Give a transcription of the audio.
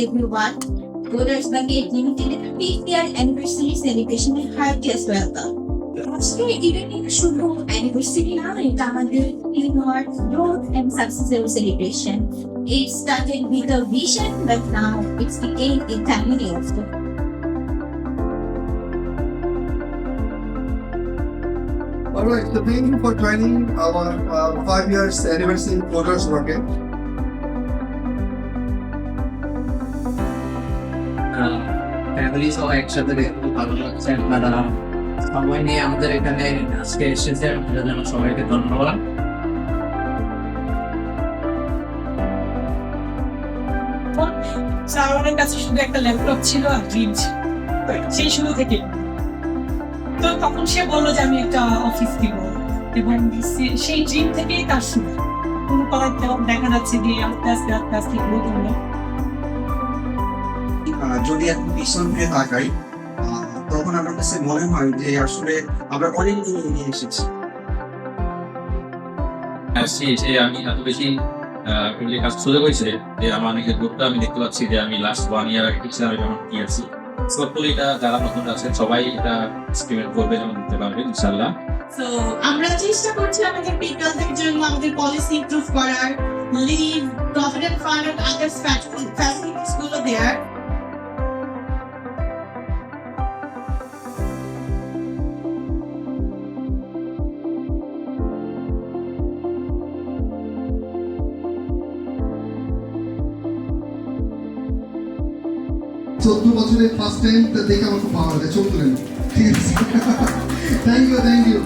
everyone. Coders Bucket Limited 50th anniversary celebration এর heartiest welcome. আজকে eventing শুধু anniversary না, এটা আমাদের teamwork, growth and successful celebration. It started with a vision, but now it's became a family also. All right, so thank you for joining our 5 years anniversary Coders Bucket. Family সহ একসাথে দেখতে ভালো লাগছে। আপনারা সময় নিয়ে আমাদের এখানে আজকে এসেছে, আপনাদের জন্য সবাইকে ধন্যবাদ। আমাদের কাছে শুধু একটা ল্যাপটপ ছিল আর ড্রিম ছিল সেই শুরু থেকে। তো তখন সে বললো যে আমি একটা অফিস দিব, এবং সেই ড্রিম থেকেই তার শুরু। কোনো করার দেখা যাচ্ছে যে আস্তে আস্তে আস্তে আস্তে গ্রোথ হলো। যদি এখন পিছন ফিরে তাকাই, তখন আমার কাছে মনে হয় যে আসলে আমরা অনেক দূর নিয়ে এসেছি। আমি এত বেশি কাজ সুযোগ হয়েছে যে আমার নিজের গ্রুপটা আমি দেখতে পাচ্ছি যে আমি লাস্ট 1 ইয়ার আগে ছিলাম যেমন কি আছি। সবগুলো এটা যারা নতুন আছে সবাই এটা এক্সপেরিমেন্ট করবে এবং দিতে পারবে ইনশাআল্লাহ। So আমরা চেষ্টা করছি আমাদের পিপলদের জন্য আমাদের পলিসি ইমপ্রুভ করার, leave, provident fund and other facilities গুলো দেয়ার। চোদ্দ বছরের ফার্স্ট টাইম দেখে আমার খুব ভালো লাগে, চোখ তুলে ঠিক আছে। Thank you